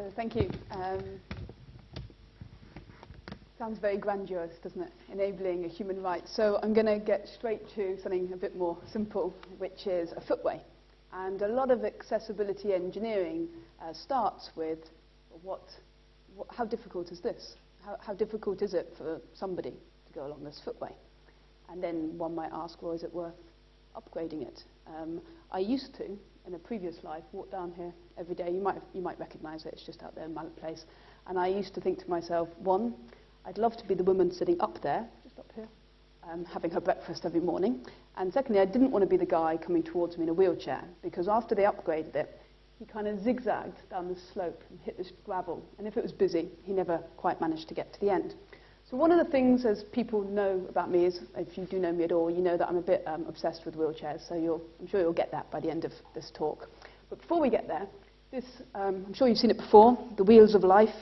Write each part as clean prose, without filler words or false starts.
So thank you. Sounds very grandiose, doesn't it? Enabling a human right. So I'm going to get straight to something a bit more simple, which is a footway. And a lot of accessibility engineering starts with how difficult is this? How difficult is it for somebody to go along this footway? And then one might ask, well, is it worth upgrading it? I used to, in a previous life, walk down here every day. You might recognize it. It's just out there in Mallet Place. And I used to think to myself, one, I'd love to be the woman sitting up there, just up here, having her breakfast every morning. And secondly, I didn't want to be the guy coming towards me in a wheelchair, because after they upgraded it, he kind of zigzagged down the slope and hit this gravel. And if it was busy, he never quite managed to get to the end. So one of the things, as people know about me, is, if you do know me at all, you know that I'm a bit obsessed with wheelchairs, so I'm sure you'll get that by the end of this talk. But before we get there, I'm sure you've seen it before, the wheels of life.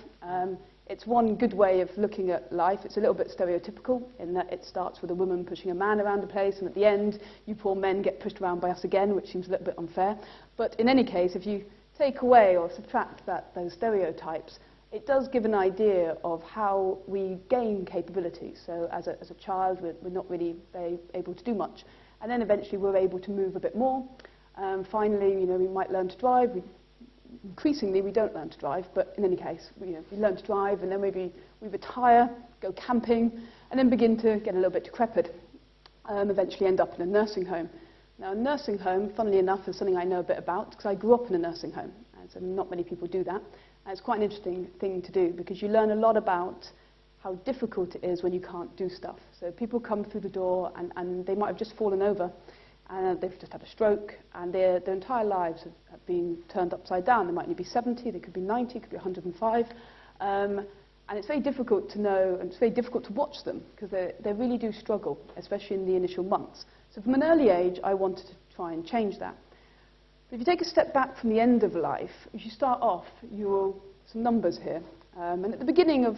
It's one good way of looking at life. It's a little bit stereotypical in that it starts with a woman pushing a man around a place, and at the end, you poor men get pushed around by us again, which seems a little bit unfair. But in any case, if you take away or subtract those stereotypes, it does give an idea of how we gain capability. So as a child, we're not really very able to do much. And then eventually we're able to move a bit more. Finally, we might learn to drive. Increasingly, we don't learn to drive, but in any case, we learn to drive, and then maybe we retire, go camping, and then begin to get a little bit decrepit, eventually end up in a nursing home. Now, a nursing home, funnily enough, is something I know a bit about, because I grew up in a nursing home, and so not many people do that. And it's quite an interesting thing to do, because you learn a lot about how difficult it is when you can't do stuff. So people come through the door, and they might have just fallen over, and they've just had a stroke, and their entire lives have been turned upside down. They might only be 70, they could be 90, could be 105. And it's very difficult to know, and it's very difficult to watch them, because they really do struggle, especially in the initial months. So from an early age, I wanted to try and change that. But if you take a step back from the end of life, if you start off, some numbers here. And at the beginning of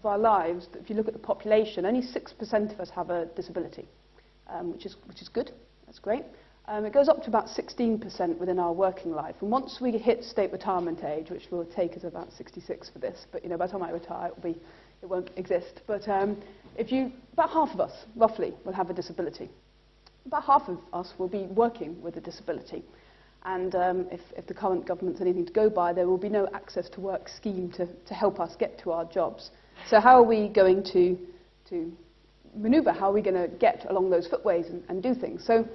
our lives, if you look at the population, only 6% of us have a disability, which is good. That's great. It goes up to about 16% within our working life. And once we hit state retirement age, which will take us about 66 for this, but by the time I retire, it won't exist. But about half of us, roughly, will have a disability. About half of us will be working with a disability. And if the current government's anything to go by, there will be no access to work scheme to help us get to our jobs. So how are we going to maneuver? How are we going to get along those footways and do things? So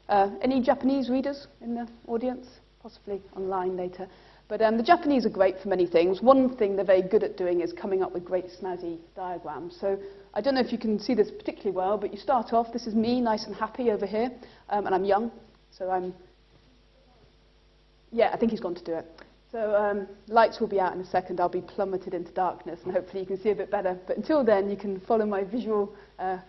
any Japanese readers in the audience? Possibly online later. But the Japanese are great for many things. One thing they're very good at doing is coming up with great snazzy diagrams. So I don't know if you can see this particularly well, but you start off, this is me, nice and happy over here, and I'm young, so yeah, I think he's gone to do it. So lights will be out in a second. I'll be plummeted into darkness, and hopefully you can see a bit better. But until then, you can follow my visual, if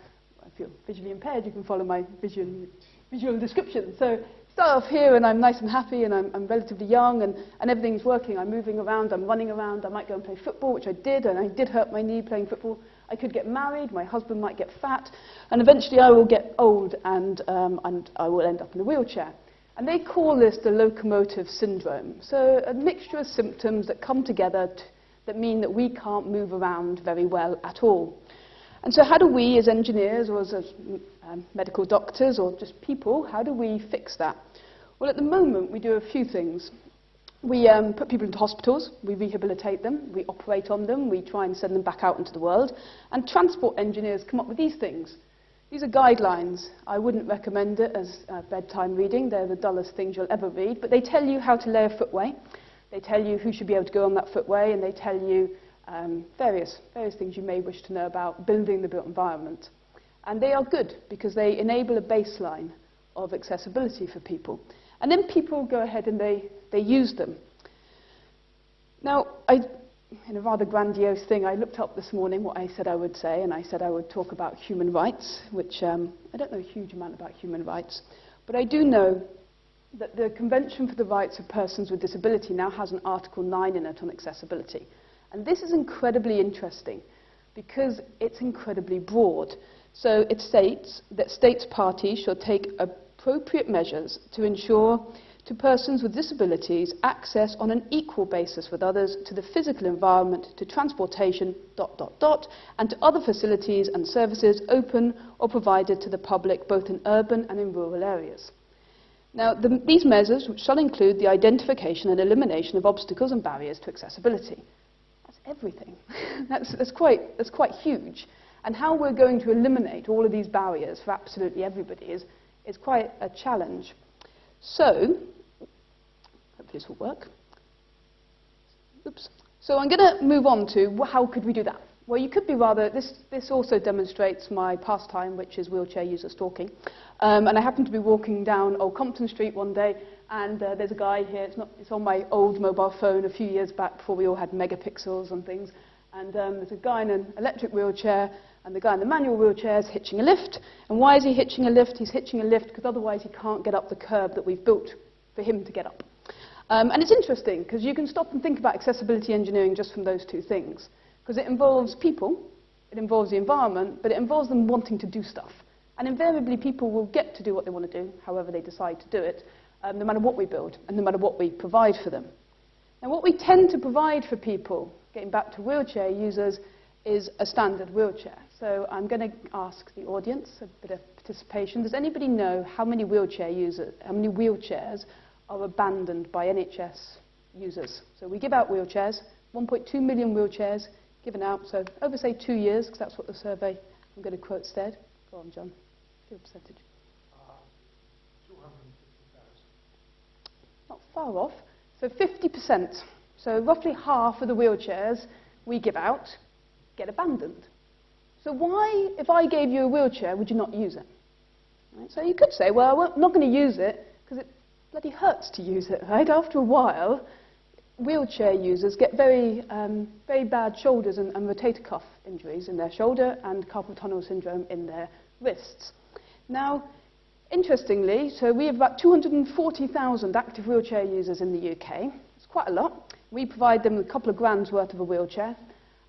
you're visually impaired, you can follow my visual description. So start off here, and I'm nice and happy, and I'm relatively young, and everything's working. I'm moving around, I'm running around. I might go and play football, which I did, and I did hurt my knee playing football. I could get married, my husband might get fat, and eventually I will get old, and I will end up in a wheelchair. And they call this the locomotive syndrome. So a mixture of symptoms that come together that mean that we can't move around very well at all. And so how do we, as engineers or as medical doctors or just people, how do we fix that? Well, at the moment, we do a few things. We put people into hospitals, we rehabilitate them, we operate on them, we try and send them back out into the world. And transport engineers come up with these things. These are guidelines. I wouldn't recommend it as bedtime reading. They're the dullest things you'll ever read. But they tell you how to lay a footway. They tell you who should be able to go on that footway, and they tell you various things you may wish to know about building the built environment. And they are good because they enable a baseline of accessibility for people. And then people go ahead and they use them. Now, in a rather grandiose thing, I looked up this morning what I said I would say, and I said I would talk about human rights, which I don't know a huge amount about human rights, but I do know that the Convention for the Rights of Persons with Disability now has an Article 9 in it on accessibility. And this is incredibly interesting because it's incredibly broad. So it states that states parties shall take appropriate measures to ensure to persons with disabilities access on an equal basis with others to the physical environment, to transportation, ... and to other facilities and services open or provided to the public both in urban and in rural areas. Now, these measures shall include the identification and elimination of obstacles and barriers to accessibility. That's everything. that's quite huge. And how we're going to eliminate all of these barriers for absolutely everybody is quite a challenge. So, hopefully this will work. Oops. So I'm going to move on to how could we do that? Well, you could be rather, this also demonstrates my pastime, which is wheelchair user stalking. And I happened to be walking down Old Compton Street one day, and there's a guy here, it's on my old mobile phone a few years back before we all had megapixels and things. And there's a guy in an electric wheelchair, and the guy in the manual wheelchair is hitching a lift. And why is he hitching a lift? He's hitching a lift because otherwise he can't get up the curb that we've built for him to get up. And it's interesting, because you can stop and think about accessibility engineering just from those two things. Because it involves people, it involves the environment, but it involves them wanting to do stuff. And invariably, people will get to do what they want to do, however they decide to do it, no matter what we build, and no matter what we provide for them. Now, what we tend to provide for people, getting back to wheelchair users, is a standard wheelchair. So I'm going to ask the audience a bit of participation. Does anybody know how many wheelchairs are abandoned by NHS users? So we give out wheelchairs, 1.2 million wheelchairs given out, so over, say, 2 years, because that's what the survey I'm going to quote said. Go on, John. Give a percentage. 250,000. Not far off. So 50%. So roughly half of the wheelchairs we give out get abandoned. So why, if I gave you a wheelchair, would you not use it? Right? So you could say, well, I'm not going to use it because it bloody hurts to use it, right? After a while, wheelchair users get very bad shoulders and rotator cuff injuries in their shoulder and carpal tunnel syndrome in their wrists. Now, interestingly, so we have about 240,000 active wheelchair users in the UK. It's quite a lot. We provide them with a couple of grand's worth of a wheelchair,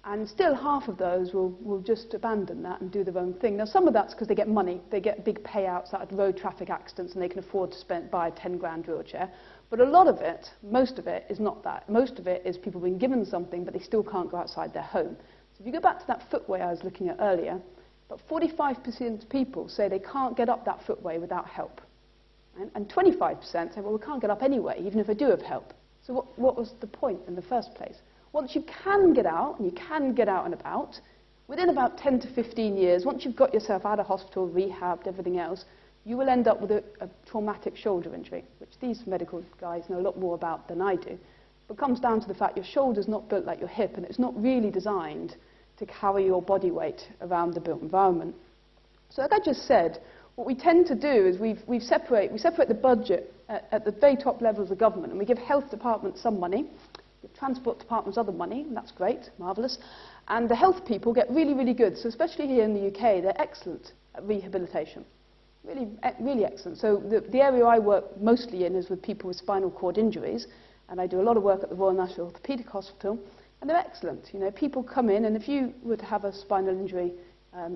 and still half of those will just abandon that and do their own thing. Now, some of that's because they get money. They get big payouts out of road traffic accidents, and they can afford to buy a 10 grand wheelchair. But a lot of it, most of it, is not that. Most of it is people being given something, but they still can't go outside their home. So if you go back to that footway I was looking at earlier, about 45% of people say they can't get up that footway without help. And 25% say, well, we can't get up anyway, even if I do have help. So what was the point in the first place? Once you can get out, and you can get out and about, within about 10 to 15 years, once you've got yourself out of hospital, rehabbed, everything else, you will end up with a traumatic shoulder injury, which these medical guys know a lot more about than I do. But it comes down to the fact your shoulder's not built like your hip, and it's not really designed to carry your body weight around the built environment. So like I just said, what we tend to do is we separate the budget at the very top levels of government, and we give health departments some money, give transport departments other money, and that's great, marvellous, and the health people get really, really good. So especially here in the UK, they're excellent at rehabilitation. Really, really excellent. So the area I work mostly in is with people with spinal cord injuries, and I do a lot of work at the Royal National Orthopaedic Hospital, and they're excellent. You know, people come in, and if you were to have a spinal injury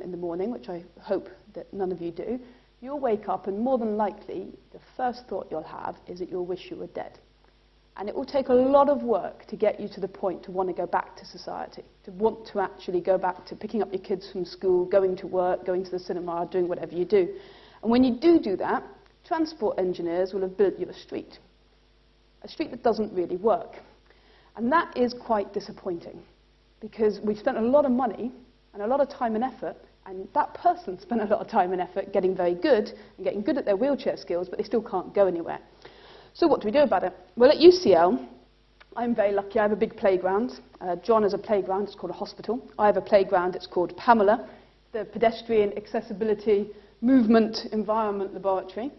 in the morning, which I hope that none of you do, you'll wake up, and more than likely, the first thought you'll have is that you'll wish you were dead. And it will take a lot of work to get you to the point to want to go back to society, to want to actually go back to picking up your kids from school, going to work, going to the cinema, doing whatever you do. And when you do that, transport engineers will have built you a street that doesn't really work. And that is quite disappointing, because we've spent a lot of money and a lot of time and effort, and that person spent a lot of time and effort getting very good and getting good at their wheelchair skills, but they still can't go anywhere. So what do we do about it? Well, at UCL, I'm very lucky. I have a big playground. John has a playground. It's called a hospital. I have a playground. It's called Pamela, the Pedestrian Accessibility Movement Environment Laboratory.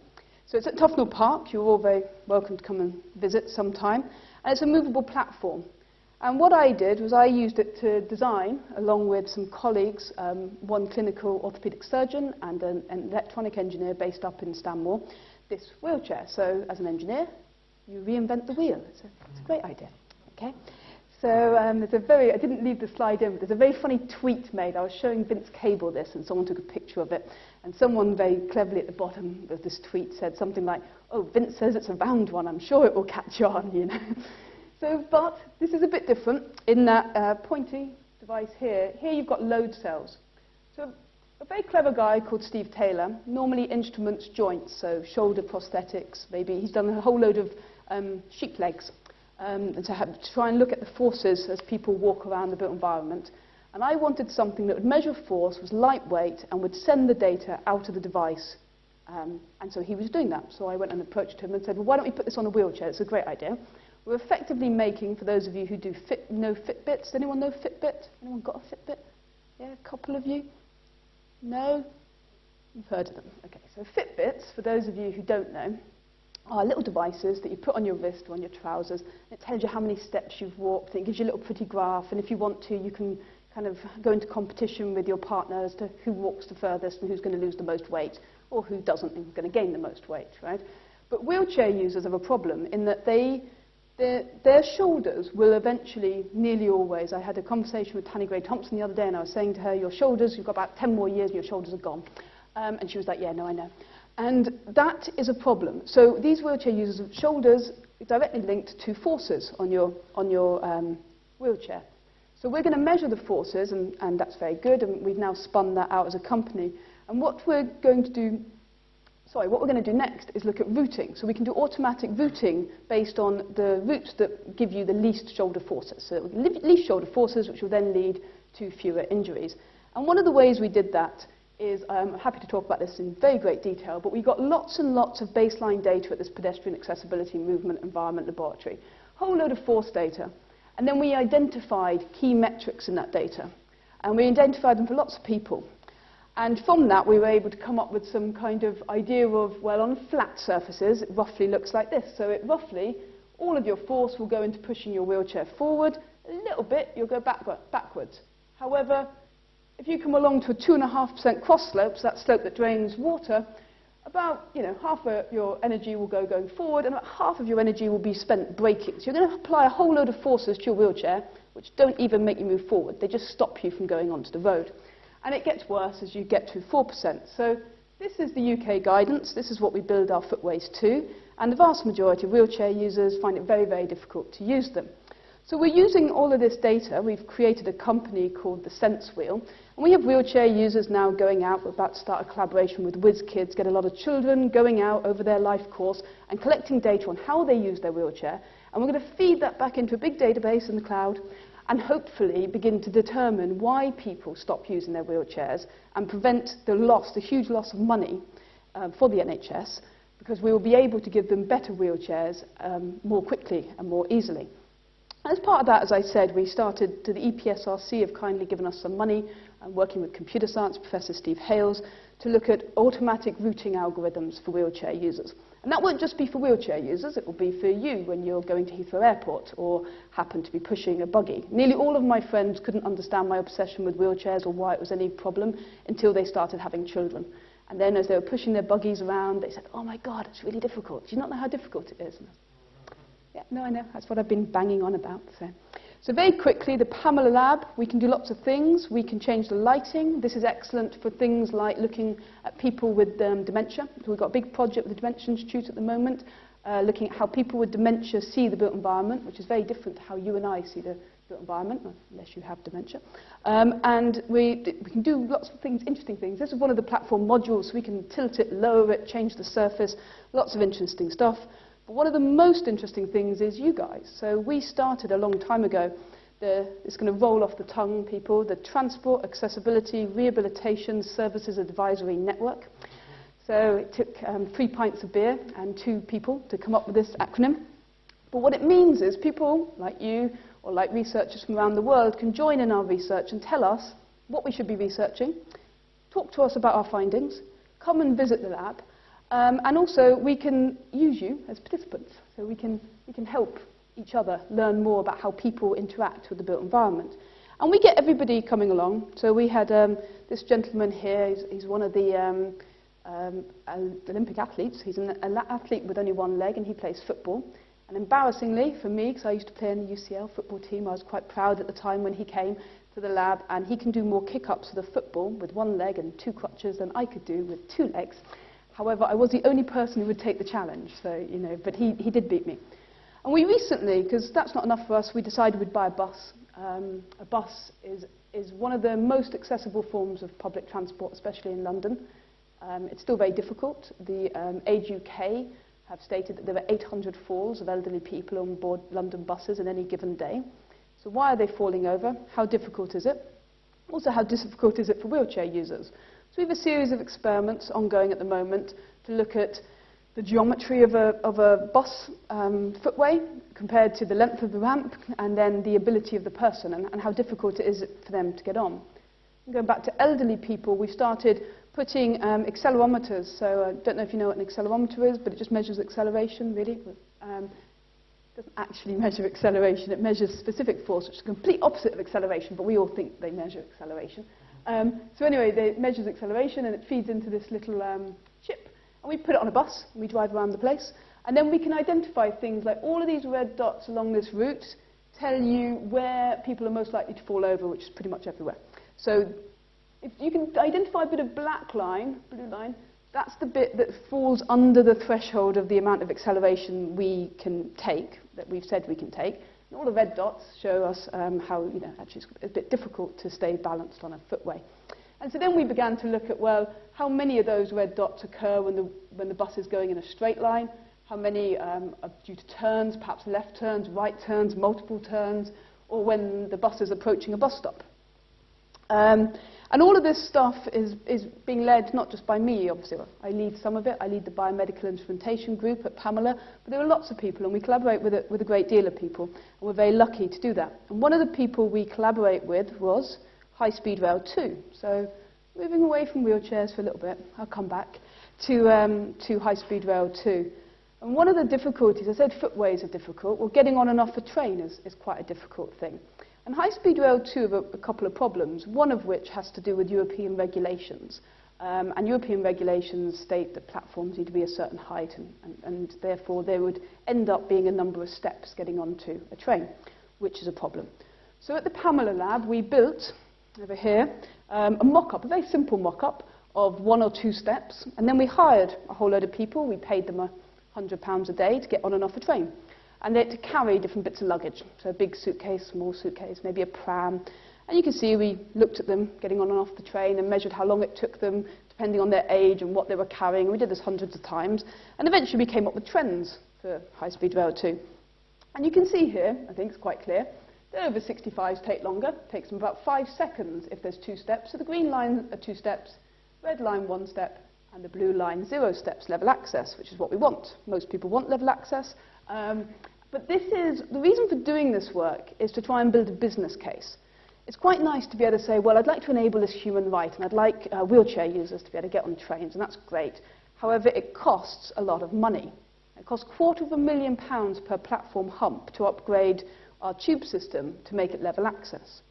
So it's at Tufnell Park. You're all very welcome to come and visit sometime. And it's a movable platform. And what I did was I used it to design, along with some colleagues, one clinical orthopaedic surgeon and an electronic engineer based up in Stanmore, this wheelchair. So as an engineer, you reinvent the wheel. It's a great idea. Okay? So I didn't leave the slide in, but there's a very funny tweet made. I was showing Vince Cable this, and someone took a picture of it. And someone very cleverly at the bottom of this tweet said something like, "Oh, Vince says it's a round one. I'm sure it will catch on," you know. So, but this is a bit different in that pointy device here. Here you've got load cells. So a very clever guy called Steve Taylor normally instruments joints, so shoulder prosthetics. Maybe he's done a whole load of sheep legs. And to try and look at the forces as people walk around the built environment. And I wanted something that would measure force, was lightweight, and would send the data out of the device. And so he was doing that. So I went and approached him and said, well, why don't we put this on a wheelchair? It's a great idea. We're effectively making, for those of you who know Fitbits, anyone know Fitbit? Anyone got a Fitbit? Yeah, a couple of you? No? You've heard of them. Okay, so Fitbits, for those of you who don't know, are little devices that you put on your wrist or on your trousers. It tells you how many steps you've walked. It gives you a little pretty graph. And if you want to, you can kind of go into competition with your partner as to who walks the furthest and who's going to lose the most weight, or who doesn't and is going to gain the most weight, right? But wheelchair users have a problem in that their shoulders will eventually, nearly always, I had a conversation with Tanny Gray-Thompson the other day, and I was saying to her, your shoulders, you've got about 10 more years and your shoulders are gone. And she was like, yeah, no, I know. And that is a problem. So these wheelchair users' shoulders are directly linked to forces on your wheelchair. So we're going to measure the forces, and that's very good, and we've now spun that out as a company. And what we're going to do next is look at routing. So we can do automatic routing based on the routes that give you the least shoulder forces. So least shoulder forces, which will then lead to fewer injuries. And one of the ways we did that is, I'm happy to talk about this in very great detail, but we got lots and lots of baseline data at this pedestrian accessibility movement environment laboratory. Whole load of force data. And then we identified key metrics in that data. And we identified them for lots of people. And from that, we were able to come up with some kind of idea of, well, on flat surfaces, it roughly looks like this. So it roughly, all of your force will go into pushing your wheelchair forward. A little bit, you'll go backwards. However, if you come along to a 2.5% cross slope, so that slope that drains water, about half of your energy will go going forward, and about half of your energy will be spent braking. So you're going to apply a whole load of forces to your wheelchair, which don't even make you move forward. They just stop you from going onto the road. And it gets worse as you get to 4%. So this is the UK guidance. This is what we build our footways to. And the vast majority of wheelchair users find it very, very difficult to use them. So we're using all of this data. We've created a company called the Sense Wheel. And we have wheelchair users now going out. We're about to start a collaboration with WizKids, get a lot of children going out over their life course and collecting data on how they use their wheelchair. And we're going to feed that back into a big database in the cloud and hopefully begin to determine why people stop using their wheelchairs and prevent the huge loss of money for the NHS, because we will be able to give them better wheelchairs more quickly and more easily. As part of that, as I said, the EPSRC have kindly given us some money, working with computer science Professor Steve Hales, to look at automatic routing algorithms for wheelchair users. And that won't just be for wheelchair users, it will be for you when you're going to Heathrow Airport or happen to be pushing a buggy. Nearly all of my friends couldn't understand my obsession with wheelchairs or why it was any problem until they started having children. And then as they were pushing their buggies around, they said, oh my God, it's really difficult. Do you not know how difficult it is? Yeah, no, I know. That's what I've been banging on about. So very quickly, the Pamela Lab, we can do lots of things. We can change the lighting. This is excellent for things like looking at people with dementia. So we've got a big project with the Dementia Institute at the moment, looking at how people with dementia see the built environment, which is very different to how you and I see the built environment, unless you have dementia. And we can do lots of things, interesting things. This is one of the platform modules, so we can tilt it, lower it, change the surface, lots of interesting stuff. But one of the most interesting things is you guys. So we started a long time ago, it's going to roll off the tongue, people, the Transport, Accessibility, Rehabilitation Services Advisory Network. So it took 3 pints of beer and 2 people to come up with this acronym. But what it means is people like you or like researchers from around the world can join in our research and tell us what we should be researching, talk to us about our findings, come and visit the lab, and also we can use you as participants. So we can help each other learn more about how people interact with the built environment. And we get everybody coming along. So we had this gentleman here, he's one of the Olympic athletes. He's an athlete with only one leg and he plays football. And embarrassingly for me, because I used to play in the UCL football team, I was quite proud at the time when he came to the lab, and he can do more kick-ups with a football with one leg and 2 crutches than I could do with 2 legs. However, I was the only person who would take the challenge, so, you know, but he did beat me. And we recently, because that's not enough for us, we decided we'd buy a bus. A bus is one of the most accessible forms of public transport, especially in London. It's still very difficult. The Age UK have stated that there are 800 falls of elderly people on board London buses in any given day. So why are they falling over? How difficult is it? Also, how difficult is it for wheelchair users? So we have a series of experiments ongoing at the moment to look at the geometry of a bus footway compared to the length of the ramp, and then the ability of the person and how difficult it is for them to get on. Going back to elderly people, we started putting accelerometers. So I don't know if you know what an accelerometer is, but it just measures acceleration, really. It doesn't actually measure acceleration. It measures specific force, which is the complete opposite of acceleration, but we all think they measure acceleration. So anyway, it measures acceleration, and it feeds into this little chip. And we put it on a bus, and we drive around the place. And then we can identify things like all of these red dots along this route tell you where people are most likely to fall over, which is pretty much everywhere. So if you can identify a bit of black line, blue line, that's the bit that falls under the threshold of the amount of acceleration we can take, that we've said we can take. And all the red dots show us how, you know, actually it's a bit difficult to stay balanced on a footway. And so then we began to look at, well, how many of those red dots occur when the bus is going in a straight line? How many are due to turns, perhaps left turns, right turns, multiple turns, or when the bus is approaching a bus stop? And all of this stuff is being led not just by me, obviously. I lead some of it. I lead the biomedical instrumentation group at Pamela. But there are lots of people, and we collaborate with a great deal of people. And we're very lucky to do that. And one of the people we collaborate with was High Speed Rail 2. So moving away from wheelchairs for a little bit, I'll come back to High Speed Rail 2. And one of the difficulties, I said footways are difficult. Well, getting on and off a train is quite a difficult thing. And High Speed Rail 2 have a couple of problems, one of which has to do with European regulations. And European regulations state that platforms need to be a certain height, and therefore there would end up being a number of steps getting onto a train, which is a problem. So at the Pamela lab, we built, over here, a mock-up, a very simple mock-up of 1 or 2 steps, and then we hired a whole load of people. We paid them £100 a day to get on and off a train. And they had to carry different bits of luggage. So a big suitcase, small suitcase, maybe a pram. And you can see we looked at them getting on and off the train and measured how long it took them, depending on their age and what they were carrying. We did this hundreds of times. And eventually we came up with trends for High Speed Rail 2. And you can see here, I think it's quite clear, that over 65s take longer. It takes them about 5 seconds if there's 2 steps. So the green line are 2 steps, red line 1 step, and the blue line 0 steps, level access, which is what we want. Most people want level access. But the reason for doing this work is to try and build a business case. It's quite nice to be able to say, well, I'd like to enable this human right, and I'd like wheelchair users to be able to get on trains, and that's great. However, it costs a lot of money. It costs £250,000 per platform hump to upgrade our tube system to make it level access.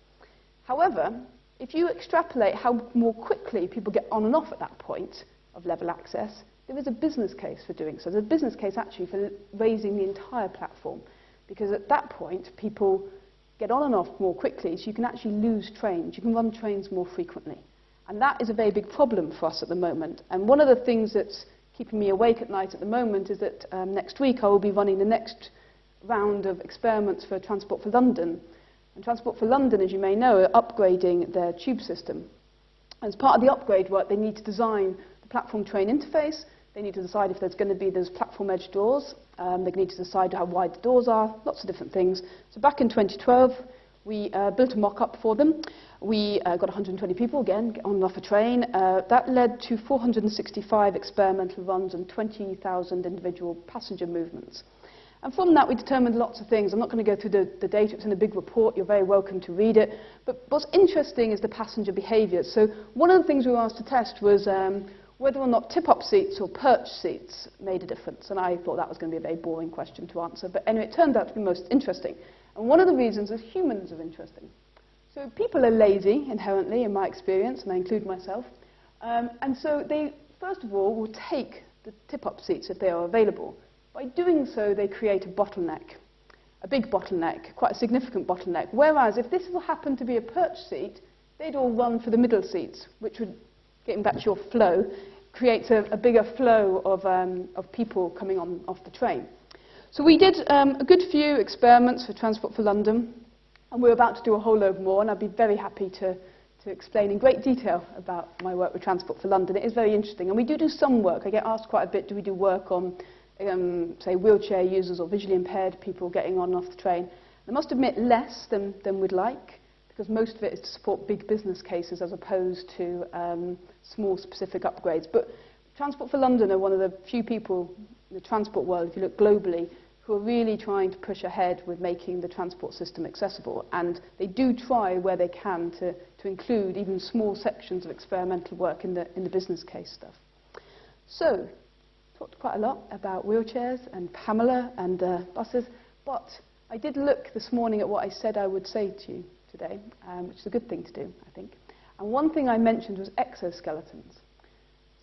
However, if you extrapolate how more quickly people get on and off at that point of level access, there is a business case for doing so. There's a business case actually for raising the entire platform, because at that point people get on and off more quickly, so you can actually lose trains. You can run trains more frequently. And that is a very big problem for us at the moment. And one of the things that's keeping me awake at night at the moment is that next week I will be running the next round of experiments for Transport for London. And Transport for London, as you may know, are upgrading their tube system. As part of the upgrade work, they need to design the platform train interface. They need to decide if there's going to be those platform edge doors. They need to decide how wide the doors are, lots of different things. So back in 2012, we built a mock-up for them. We got 120 people, again, get on and off a train. That led to 465 experimental runs and 20,000 individual passenger movements. And from that, we determined lots of things. I'm not going to go through the data. It's in a big report. You're very welcome to read it. But what's interesting is the passenger behaviour. So one of the things we were asked to test was whether or not tip-up seats or perch seats made a difference. And I thought that was going to be a very boring question to answer. But anyway, it turned out to be most interesting. And one of the reasons is humans are interesting. So people are lazy inherently, in my experience, and I include myself. And so they, first of all, will take the tip-up seats if they are available. By doing so, they create a bottleneck, a big bottleneck, quite a significant bottleneck. Whereas if this happened to be a perch seat, they'd all run for the middle seats, which would, getting back to your flow, creates a bigger flow of people coming on off the train. So we did a good few experiments for Transport for London, and we're about to do a whole load more, and I'd be very happy to explain in great detail about my work with Transport for London. It is very interesting, and we do some work. I get asked quite a bit, do we do work on, say, wheelchair users or visually impaired people getting on and off the train? I must admit, less than we'd like, because most of it is to support big business cases as opposed to small specific upgrades. But Transport for London are one of the few people in the transport world, if you look globally, who are really trying to push ahead with making the transport system accessible. And they do try where they can to include even small sections of experimental work in the business case stuff. So, talked quite a lot about wheelchairs and Pamela and buses, but I did look this morning at what I said I would say to you today, which is a good thing to do, I think. And one thing I mentioned was exoskeletons.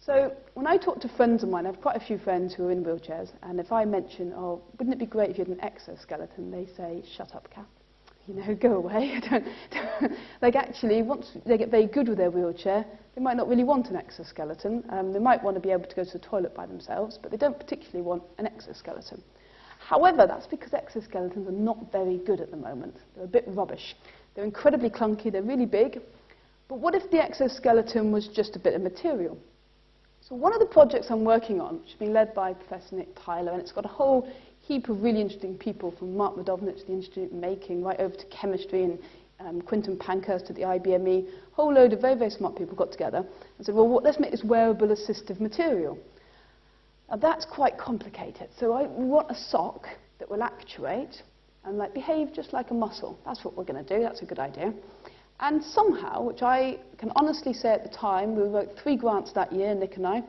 So when I talk to friends of mine, I have quite a few friends who are in wheelchairs, and if I mention, oh, wouldn't it be great if you had an exoskeleton, they say, shut up, Kath. You know, go away. Like actually, once they get very good with their wheelchair, they might not really want an exoskeleton. They might want to be able to go to the toilet by themselves, but they don't particularly want an exoskeleton. However, that's because exoskeletons are not very good at the moment. They're a bit rubbish. They're incredibly clunky, they're really big. But what if the exoskeleton was just a bit of material? So one of the projects I'm working on, which is being led by Professor Nick Tyler, and it's got a whole heap of really interesting people, from Mark Madovnich to the Institute of Making, right over to chemistry, and Quinton Pankhurst at the IBME, a whole load of very, very smart people got together and said, well, let's make this wearable assistive material. Now that's quite complicated. So we want a sock that will actuate and behave just like a muscle. That's what we're going to do. That's a good idea. And somehow, which I can honestly say at the time, we wrote 3 grants that year, Nick and I,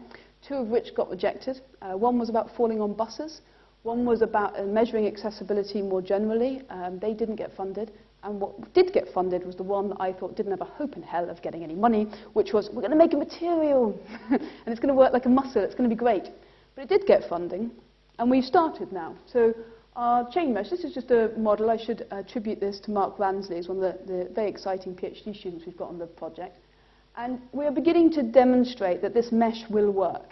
2 of which got rejected. One was about falling on buses. One was about measuring accessibility more generally. They didn't get funded. And what did get funded was the one that I thought didn't have a hope in hell of getting any money, which was, we're going to make a material, and it's going to work like a muscle. It's going to be great. But it did get funding, and we've started now. So our chain mesh, this is just a model. I should attribute this to Mark Ransley, who's one of the very exciting PhD students we've got on the project. And we're beginning to demonstrate that this mesh will work.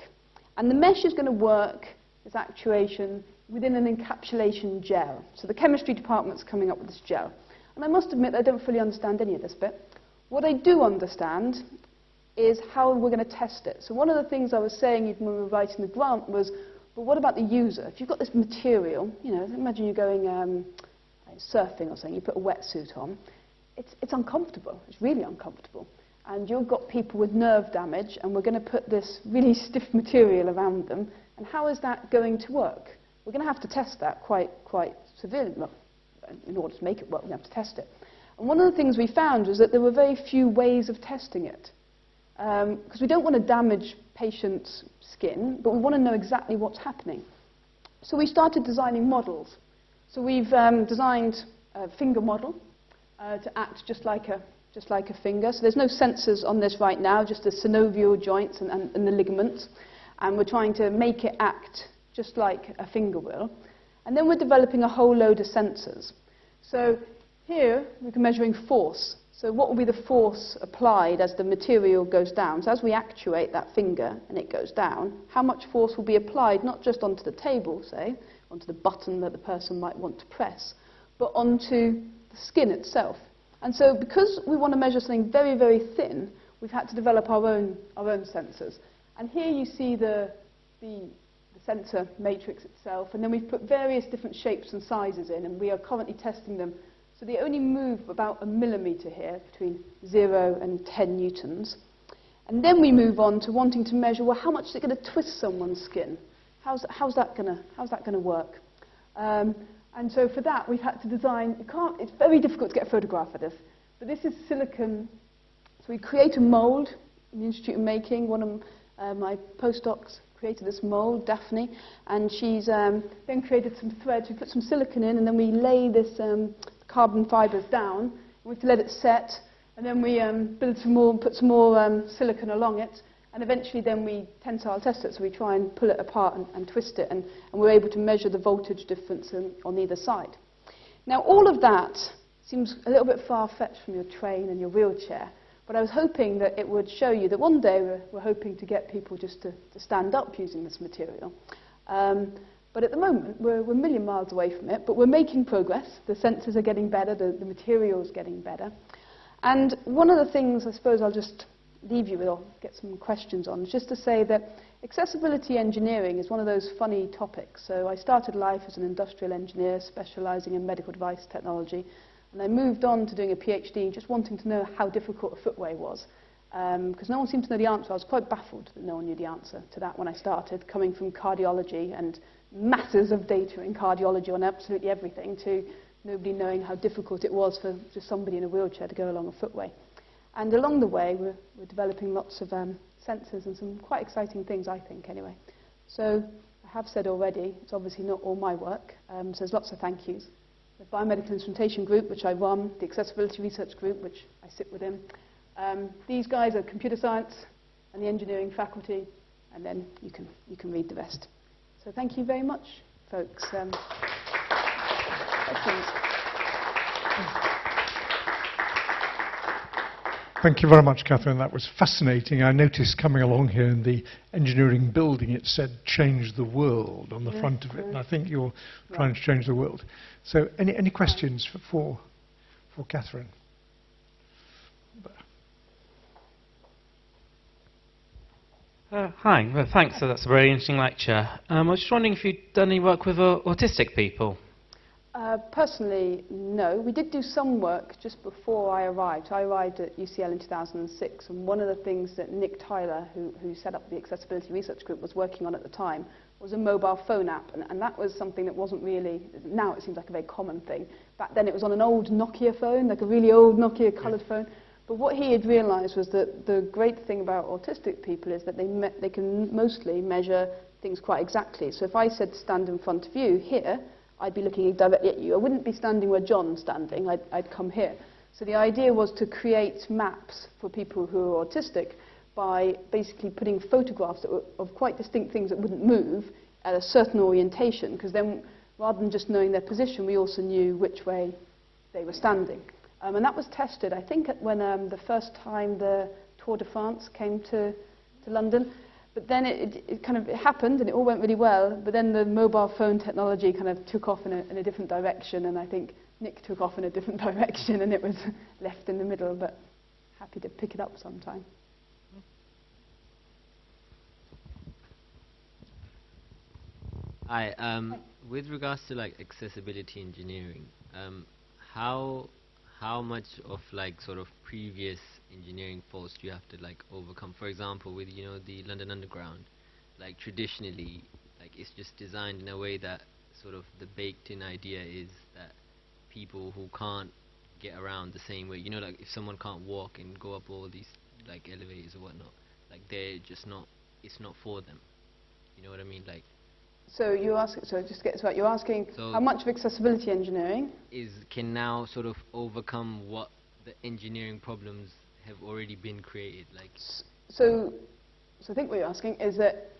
And the mesh is going to work, this actuation, within an encapsulation gel. So the chemistry department's coming up with this gel. And I must admit, I don't fully understand any of this bit. What I do understand is how we're going to test it. So one of the things I was saying even when we were writing the grant was, but what about the user? If you've got this material, you know, imagine you're going surfing or something, you put a wetsuit on, it's uncomfortable, it's really uncomfortable. And you've got people with nerve damage, and we're going to put this really stiff material around them, and how is that going to work? We're going to have to test that quite severely. Well, in order to make it work, we have to test it. And one of the things we found was that there were very few ways of testing it. Because we don't want to damage patients' skin, but we want to know exactly what's happening. So we started designing models. So we've designed a finger model to act just like a finger. So there's no sensors on this right now, just the synovial joints and the ligaments. And we're trying to make it act just like a finger will. And then we're developing a whole load of sensors. So here we're measuring force. So what will be the force applied as the material goes down? So as we actuate that finger and it goes down, how much force will be applied, not just onto the table, say, onto the button that the person might want to press, but onto the skin itself. And so because we want to measure something very, very thin, we've had to develop our own sensors. And here you see the sensor matrix itself, and then we've put various different shapes and sizes in, and we are currently testing them. So they only move about 1 millimeter here, between 0 and 10 newtons. And then we move on to wanting to measure, well, how much is it going to twist someone's skin? How's that going to work? And so for that, we've had to design, it's very difficult to get a photograph of this, but this is silicon. So we create a mold in the Institute of Making. One of my postdocs created this mold, Daphne, and she's then created some threads. We put some silicon in, and then we lay this carbon fibers down. We have to let it set, and then we build some more, put some more silicon along it, And eventually then we tensile test it, so we try and pull it apart and twist it, and we're able to measure the voltage difference on either side. Now, all of that seems a little bit far-fetched from your train and your wheelchair, but I was hoping that it would show you that one day we're hoping to get people just to stand up using this material. But at the moment, we're a million miles away from it, but we're making progress. The sensors are getting better, the material's getting better. And one of the things I suppose I'll just leave you with, or get some questions on, is just to say that accessibility engineering is one of those funny topics. So I started life as an industrial engineer specializing in medical device technology, and I moved on to doing a PhD just wanting to know how difficult a footway was, because no one seemed to know the answer. I was quite baffled that no one knew the answer to that when I started, coming from cardiology and masses of data in cardiology on absolutely everything, to nobody knowing how difficult it was for just somebody in a wheelchair to go along a footway. And along the way, we're developing lots of sensors and some quite exciting things, I think, anyway. So I have said already, it's obviously not all my work, so there's lots of thank yous. The Biomedical Instrumentation Group, which I run, the Accessibility Research Group, which I sit within. These guys are computer science and the engineering faculty, and then you can read the rest. So thank you very much, folks. Questions? Thank you very much, Catherine. That was fascinating. I noticed coming along here in the engineering building, it said "change the world" on the front of it, and I think you're trying to change the world. So any questions for Catherine? Hi, well, thanks. So that's a very interesting lecture. I was just wondering if you'd done any work with autistic people. Personally, no. We did do some work just before I arrived. I arrived at UCL in 2006, and one of the things that Nick Tyler, who set up the Accessibility Research Group, was working on at the time was a mobile phone app, and that was something that wasn't really, now it seems like a very common thing. Back then it was on an old Nokia phone, like a really old Nokia coloured phone. But what he had realised was that the great thing about autistic people is that they can mostly measure things quite exactly. So if I said stand in front of you here, I'd be looking directly at you. I wouldn't be standing where John's standing, I'd come here. So the idea was to create maps for people who are autistic by basically putting photographs that were of quite distinct things that wouldn't move at a certain orientation, because then rather than just knowing their position, we also knew which way they were standing. And that was tested, I think, when the first time the Tour de France came to London. But then it kind of happened, and it all went really well. But then the mobile phone technology kind of took off in a different direction, and I think Nick took off in a different direction, and it was left in the middle. But happy to pick it up sometime. Hi. With regards to like accessibility engineering, how much of like sort of previous engineering faults do you have to like overcome? For example, with the London Underground, like traditionally, like it's just designed in a way that sort of the baked-in idea is that people who can't get around the same way, like if someone can't walk and go up all these like elevators or whatnot, like they're just not, it's not for them. You know what I mean? Like. So you're asking, so just to get this right, you're asking how much of accessibility engineering can now sort of overcome what the engineering problems have already been created, like. So I think what you're asking is that,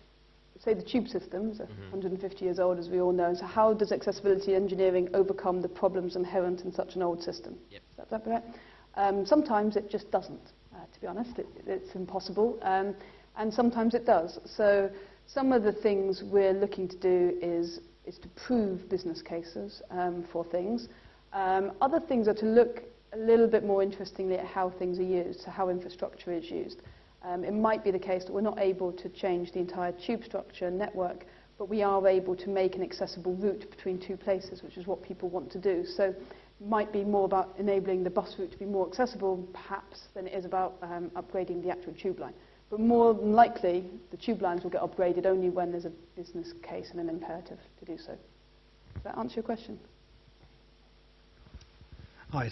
say the tube systems are 150 years old, as we all know. So how does accessibility engineering overcome the problems inherent in such an old system? Yep. Is that right? Sometimes it just doesn't. To be honest, it's impossible, and sometimes it does. So some of the things we're looking to do is to prove business cases for things. Other things are to look a little bit more interestingly at how things are used, so how infrastructure is used. It might be the case that we're not able to change the entire tube structure network, but we are able to make an accessible route between two places, which is what people want to do. So it might be more about enabling the bus route to be more accessible, perhaps, than it is about upgrading the actual tube line. But more than likely, the tube lines will get upgraded only when there's a business case and an imperative to do so. Does that answer your question? Hi,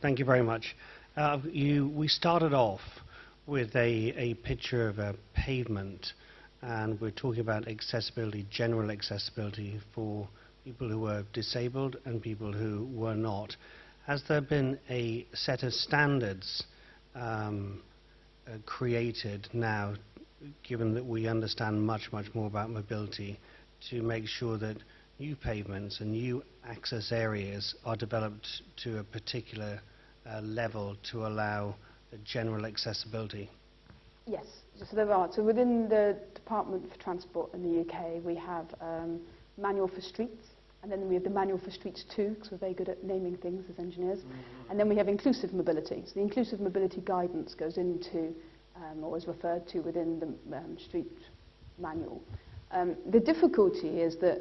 thank you very much. We started off with a picture of a pavement, and we're talking about accessibility, general accessibility for people who were disabled and people who were not. Has there been a set of standards created now given that we understand much more about mobility, to make sure that new pavements and new access areas are developed to a particular level to allow general accessibility? Yes, so there are. So within the Department for Transport in the UK, we have manual for streets, and then we have the manual for streets too, because we're very good at naming things as engineers. And then we have inclusive mobility. So the inclusive mobility guidance goes into, or is referred to within the street manual. The difficulty is that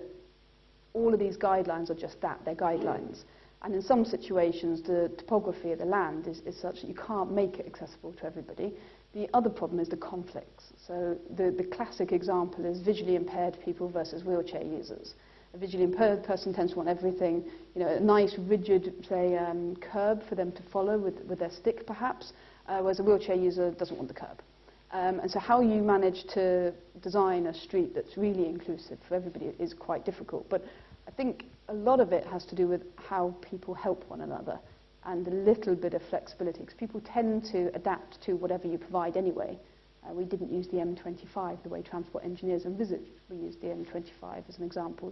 all of these guidelines are just that, they're guidelines. And in some situations, the topography of the land is such that you can't make it accessible to everybody. The other problem is the conflicts. So the classic example is visually impaired people versus wheelchair users. A visually impaired person tends to want everything, a nice, rigid, say, curb for them to follow with their stick, perhaps, whereas a wheelchair user doesn't want the curb. And so how you manage to design a street that's really inclusive for everybody is quite difficult. But I think a lot of it has to do with how people help one another and a little bit of flexibility, because people tend to adapt to whatever you provide anyway. We didn't use the M25 the way transport engineers envisaged. We used the M25 as an example.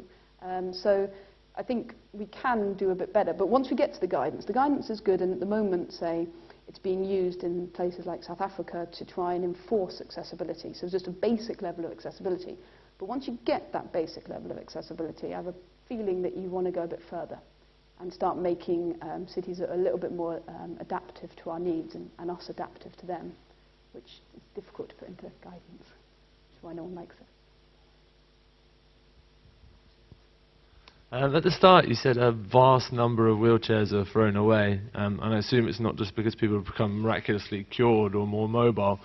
So I think we can do a bit better. But once we get to the guidance is good, and at the moment, say, it's being used in places like South Africa to try and enforce accessibility. So just a basic level of accessibility. But once you get that basic level of accessibility, I have a feeling that you want to go a bit further and start making cities that are a little bit more adaptive to our needs and us adaptive to them, which is difficult to put into guidance, which is why no one likes it. At the start, you said a vast number of wheelchairs are thrown away, and I assume it's not just because people have become miraculously cured or more mobile.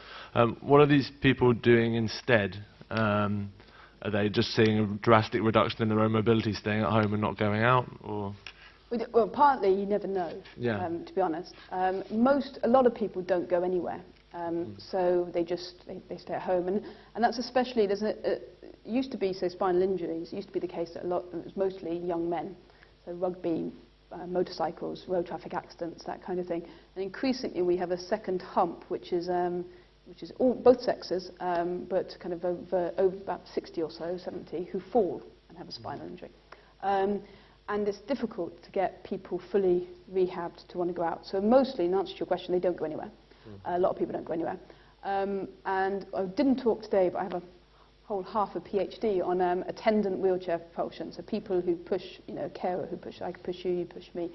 What are these people doing instead? Are they just seeing a drastic reduction in their own mobility, staying at home and not going out, or? Well, partly you never know, to be honest. A lot of people don't go anywhere, so they stay at home, and that's especially, it used to be, say, spinal injuries. It used to be the case that it was mostly young men, so rugby, motorcycles, road traffic accidents, that kind of thing. And increasingly we have a second hump, which is both sexes, but kind of over about 60 or so, 70, who fall and have a spinal injury. And it's difficult to get people fully rehabbed to want to go out. So mostly, in answer to your question, they don't go anywhere. A lot of people don't go anywhere. And I didn't talk today, but I have a whole half a PhD on attendant wheelchair propulsion. So people who push, a carer who push, I push you, you push me.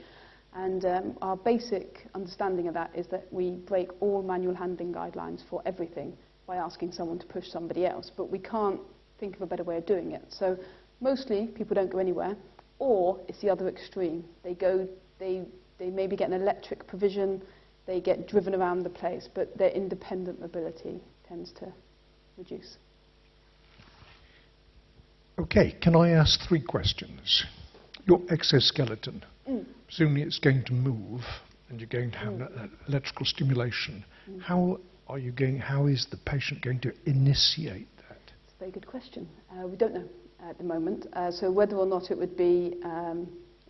And our basic understanding of that is that we break all manual handling guidelines for everything by asking someone to push somebody else. But we can't think of a better way of doing it. So mostly people don't go anywhere, or it's the other extreme. They maybe get an electric provision, they get driven around the place, but their independent mobility tends to reduce. Okay, can I ask 3 questions? Your exoskeleton, presumably it's going to move and you're going to have electrical stimulation. How is the patient going to initiate that? It's a very good question. We don't know at the moment. So whether or not it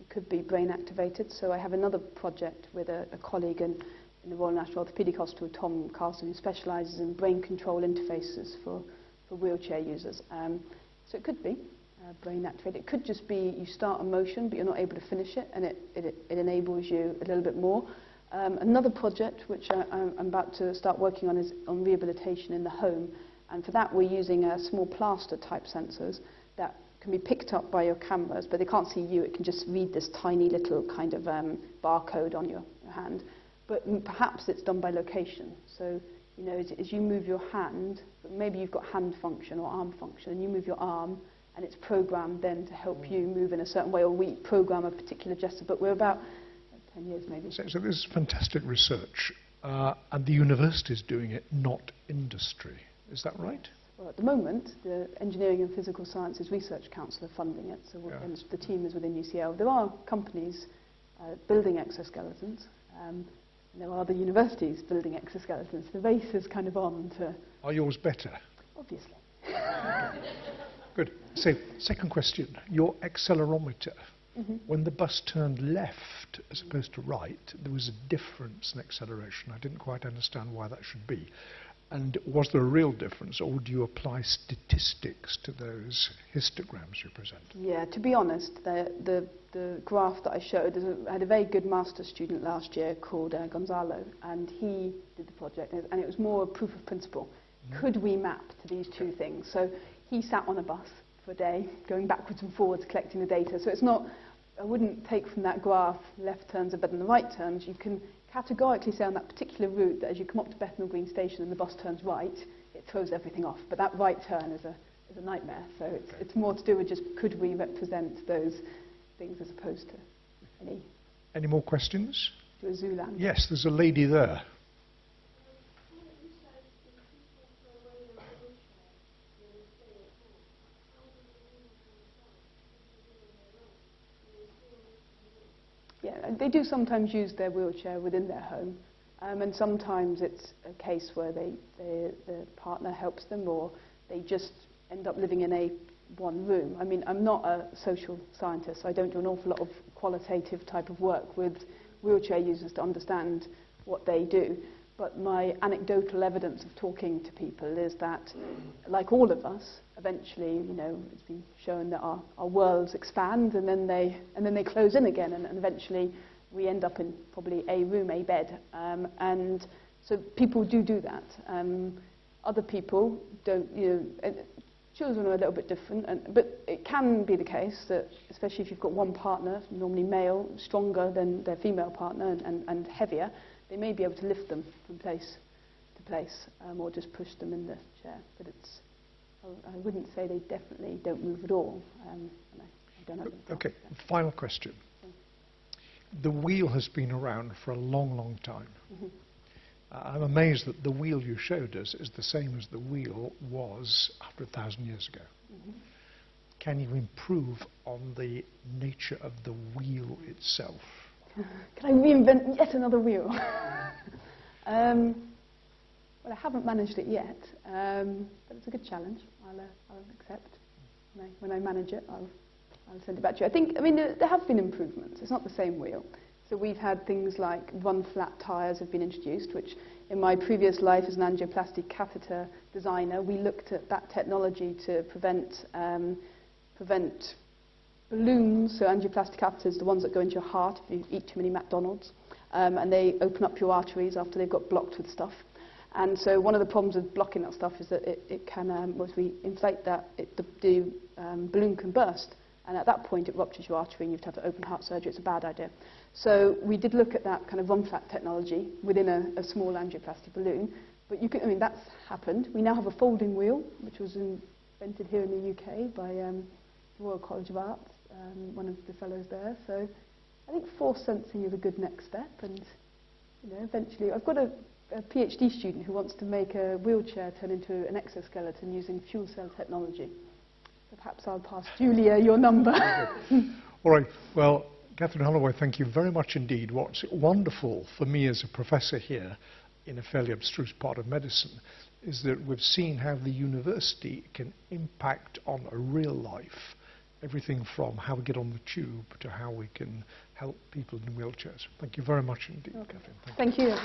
could be brain activated. So I have another project with a colleague in the Royal National Orthopaedic Hospital, Tom Carlson, who specialises in brain control interfaces for wheelchair users. So it could be brain activated. It could just be you start a motion, but you're not able to finish it, and it enables you a little bit more. Another project, which I'm about to start working on, is on rehabilitation in the home. And for that, we're using small plaster type sensors that can be picked up by your cameras, but they can't see you. It can just read this tiny little kind of barcode on your hand. But perhaps it's done by location. So, as you move your hand, but maybe you've got hand function or arm function, and you move your arm, and it's programmed then to help you move in a certain way, or we program a particular gesture. But we're about 10 years maybe. So this is fantastic research, and the university is doing it, not industry. Is that right? Well, at the moment, the Engineering and Physical Sciences Research Council are funding it, so and the team is within UCL. There are companies building exoskeletons. There are other universities building exoskeletons. The race is kind of on to... Are yours better? Obviously. Good. So, second question. Your accelerometer. When the bus turned left as opposed to right, there was a difference in acceleration. I didn't quite understand why that should be. And was there a real difference, or do you apply statistics to those histograms you present? Yeah, to be honest, the graph that I showed, I had a very good master's student last year called Gonzalo, and he did the project, and it was more a proof of principle. Could we map to these two things? So he sat on a bus for a day, going backwards and forwards, collecting the data. So it's not, I wouldn't take from that graph left turns are better than the right turns. You can categorically say on that particular route that as you come up to Bethnal Green Station and the bus turns right, it throws everything off. But that right turn is a nightmare. So it's more to do with just could we represent those things as opposed to Any more questions? to a zoo land. Yes, there's a lady there. Yeah, they do sometimes use their wheelchair within their home, and sometimes it's a case where the partner helps them, or they just end up living in one room. I mean, I'm not a social scientist, so I don't do an awful lot of qualitative type of work with wheelchair users to understand what they do. But my anecdotal evidence of talking to people is that, like all of us, eventually, you know, it's been shown that our worlds expand and then they close in again, and eventually we end up in probably a room, a bed, and so people do that. Other people don't, you know. Children are a little bit different, but it can be the case that, especially if you've got one partner, normally male, stronger than their female partner and heavier, they may be able to lift them from place to place, or just push them in the chair. But I wouldn't say they definitely don't move at all. And I don't know. Okay, final question. The wheel has been around for a long, long time. Mm-hmm. I'm amazed that the wheel you showed us is the same as the wheel was 100,000 years ago. Mm-hmm. Can you improve on the nature of the wheel itself? Can I reinvent yet another wheel? Well, I haven't managed it yet, but it's a good challenge. I'll accept. When I manage it, I'll send it back to you. I mean, there have been improvements. It's not the same wheel. So we've had things like run-flat tyres have been introduced, which in my previous life as an angioplasty catheter designer, we looked at that technology to prevent balloons. So angioplasty catheters, the ones that go into your heart if you eat too many McDonald's, and they open up your arteries after they've got blocked with stuff. And so one of the problems with blocking that stuff is that it can, once we inflate that, the balloon can burst. And at that point, it ruptures your artery and you have to have open heart surgery. It's a bad idea. So we did look at that kind of run-flat technology within a small angioplasty balloon. But I mean, that's happened. We now have a folding wheel, which was invented here in the UK by the Royal College of Art, one of the fellows there. So I think force sensing is a good next step. And you know, eventually, I've got a PhD student who wants to make a wheelchair turn into an exoskeleton using fuel cell technology. So perhaps I'll pass Julia your number. All right. Well, Catherine Holloway, thank you very much indeed. What's wonderful for me as a professor here in a fairly abstruse part of medicine is that we've seen how the university can impact on a real life, everything from how we get on the tube to how we can help people in wheelchairs. Thank you very much indeed, Okay. Catherine. Thank you.